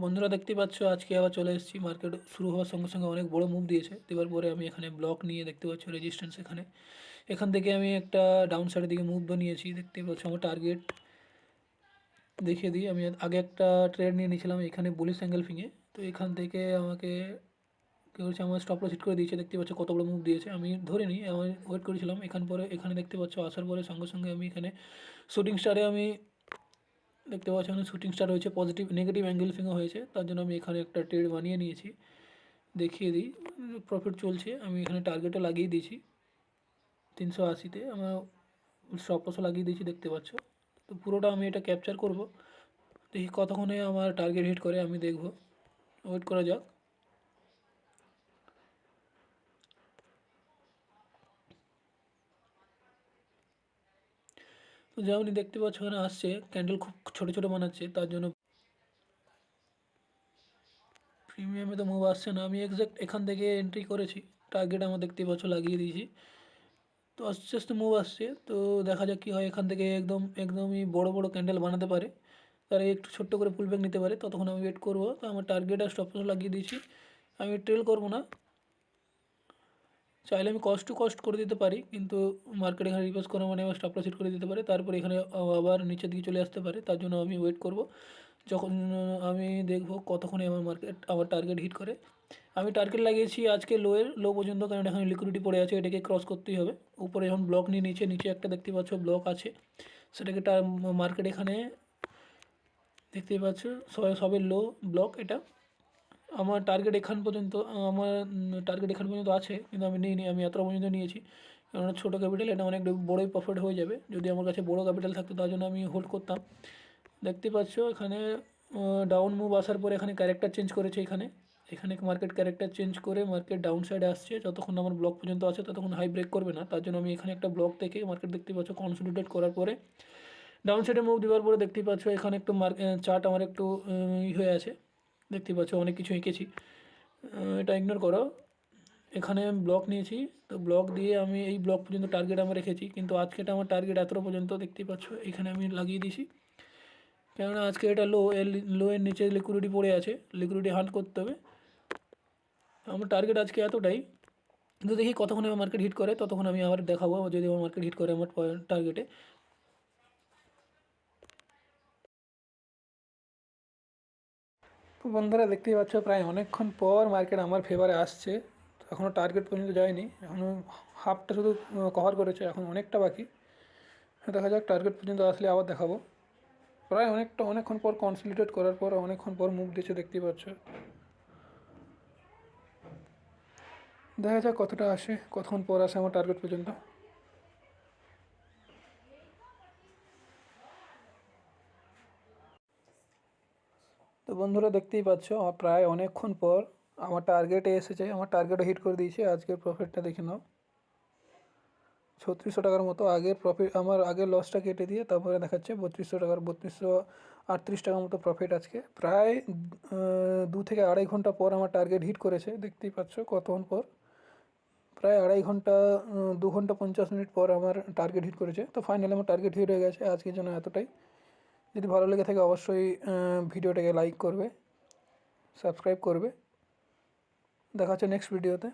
বন্ধুরা দেখতেই পাচ্ছ আজকে আবার চলে এসেছি। মার্কেট শুরু হওয়ার সঙ্গে সঙ্গে অনেক বড় মুভ দিয়েছে। দেওয়ার পরে আমি এখানে ব্লক নিয়ে দেখতে পাচ্ছ রেজিস্ট্যান্স এখান থেকে আমি একটা ডাউন সাইডের দিকে মুভ নিয়েছি। দেখতেই পাচ্ছ আমার টার্গেট দেখিয়ে দিই। আমি আগে একটা ট্রেড নিয়ে নিয়েছিলাম এখানে বুলিশ এঙ্গেলফিংয়ে। তো এখান থেকে আমাকে কী হচ্ছে, আমার স্টপ লস হিট করে দিয়েছে। দেখতে পাচ্ছ কত বড় মুভ দিয়েছে, আমি ধরিনি, আমি ওয়েট করেছিলাম। এখানে দেখতে পাচ্ছ আসার পরে সঙ্গে সঙ্গে আমি এখানে শুটিং স্টারে আমি দেখতে পাচ্ছি এখানে শুটিং স্টার হয়েছে, পজিটিভ নেগেটিভ অ্যাঙ্গেল ফিঙ্গার হয়েছে। তার জন্য আমি এখানে একটা ট্রেড বানিয়ে নিয়েছি। দেখিয়ে দিই, প্রফিট চলছে। আমি এখানে টার্গেটও লাগিয়ে দিয়েছি 380-তে, আমার স্টপ লসও লাগিয়ে দিয়েছি দেখতে পাচ্ছ। তো পুরোটা আমি এটা ক্যাপচার করব, দেখি কতক্ষণে আমার টার্গেট হিট করে আমি দেখব। ওয়েট করা যাক। তো যেমনই দেখতে পাচ্ছ এখানে আসছে, ক্যান্ডেল খুব ছোটো ছোটো বানাচ্ছে, তার জন্য প্রিমিয়ামে তো মুভ আসছে না। আমি এক্স্যাক্ট এখান থেকে এন্ট্রি করেছি, টার্গেট আমার দেখতে পাচ্ছ লাগিয়ে দিয়েছি। তো আস্তে আস্তে মুভ আসছে, তো দেখা যাক কী হয়। এখান থেকে একদমই বড় বড় ক্যান্ডেল বানাতে পারে, তারা একটু ছোট্ট করে পুল ব্যাক নিতে পারে, ততক্ষণ আমি ওয়েট করব। তো আমার টার্গেট আর স্টপ লস লাগিয়ে দিয়েছি, আমি ট্রেল করব না। চাইলে আমি কস্ট টু কস্ট করে দিতে পারি, কিন্তু মার্কেট এখানে রিভার্স করা মানে আমার স্টপ লস হিট করে দিতে পারে, তারপরে এখানে আবার নিচের দিকে চলে আসতে পারে। তার জন্য আমি ওয়েট করব, যখন আমি দেখব কতক্ষণে আমার টার্গেট হিট করে। আমি টার্গেট লাগিয়েছি আজকে লো পর্যন্ত, কারণ এখানে লিকুইডিটি পড়ে আছে, এটাকে ক্রস করতেই হবে। উপরে এখন ব্লক নিয়ে নিচে একটা দেখতে পাচ্ছ ব্লক আছে, সেটাকে মার্কেট এখানে দেখতেই পাচ্ছ সবে লো ব্লক এটা। আমার টার্গেট এখান পর্যন্ত আছে, কিন্তু আমি নিইনি, আমি এতটা পর্যন্ত নিয়েছি। কারণ ছোটো ক্যাপিটাল, এটা অনেক বড়োই প্রফিট হয়ে যাবে। যদি আমার কাছে বড়ো ক্যাপিটাল থাকতো তার জন্য আমি হোল্ড করতাম। দেখতে পাচ্ছ এখানে ডাউন মুভ আসার পরে এখানে ক্যারেক্টার চেঞ্জ করেছে। এখানে মার্কেট ক্যারেক্টার চেঞ্জ করে মার্কেট ডাউন সাইডে আসছে। যতক্ষণ আমার ব্লক পর্যন্ত আছে ততক্ষণ হাই ব্রেক করবে না, তার জন্য আমি এখানে একটা ব্লক থেকে মার্কেট দেখতে পাচ্ছ কনসলিডেট করার পরে ডাউন সাইডে মুভ দেওয়ার পরে দেখতেই পাচ্ছ এখানে একটু চার্ট আমার একটু হয়ে আছে। দেখতেই পাচ্ছ অনেক কিছু এঁকেছি, এটা ইগনোর করো। এখানে আমি ব্লক নিয়েছি, তো ব্লক দিয়ে আমি এই ব্লক পর্যন্ত টার্গেট আমার রেখেছি, কিন্তু আজকেটা আমার টার্গেট এতটা পর্যন্ত দেখতেই পাচ্ছ এখানে আমি লাগিয়ে দিয়েছি। কেননা আজকে এটা লো এর নিচে লিকুইডিটি পড়ে আছে, লিকুইডিটি হান্ট করতে হবে। আমার টার্গেট আজকে এতটাই, কিন্তু দেখি কতক্ষণ আমার মার্কেট হিট করে, ততক্ষণ আমি আবার দেখাবো যদি আমার মার্কেট হিট করে আমার টার্গেটে। তো বন্ধুরা দেখতেই পাচ্ছ প্রায় অনেকক্ষণ পর মার্কেট আমার ফেভারে আসছে। এখনও টার্গেট পর্যন্ত যায়নি, এখনও হাফটা শুধু কভার করেছে, এখন অনেকটা বাকি। দেখা যাক টার্গেট পর্যন্ত আসলে আবার দেখাবো। প্রায় অনেকক্ষণ পর কনসলিডেট করার পর অনেকক্ষণ পর মুভ দিয়েছে দেখতেই পাচ্ছ। দেখা যাক কতক্ষণ পর আসে আমার টার্গেট পর্যন্ত। তো বন্ধুরা দেখতেই পাচ্ছ আমার প্রায় অনেকক্ষণ পর আমার টার্গেটে এসেছে, আমার টার্গেটও হিট করে দিয়েছে। আজকের প্রফিটটা দেখে নাও, 3600 টাকার মতো। আগের প্রফিট আমার আগের লসটা কেটে দিয়ে তারপরে দেখাচ্ছে 3238 টাকার মতো প্রফিট আজকে। প্রায় 2 থেকে আড়াই ঘন্টা পর আমার টার্গেট হিট করেছে, দেখতেই পাচ্ছ কতক্ষণ পর। প্রায় আড়াই ঘন্টা 2 ঘন্টা 50 মিনিট পর আমার টার্গেট হিট করেছে। তো ফাইনালি আমার টার্গেট হিট হয়ে গেছে আজকের জন্য এতটাই। যদি ভালো লেগে থাকে অবশ্যই ভিডিওটাকে লাইক করবে, সাবস্ক্রাইব করবে। দেখা হচ্ছে নেক্সট ভিডিওতে।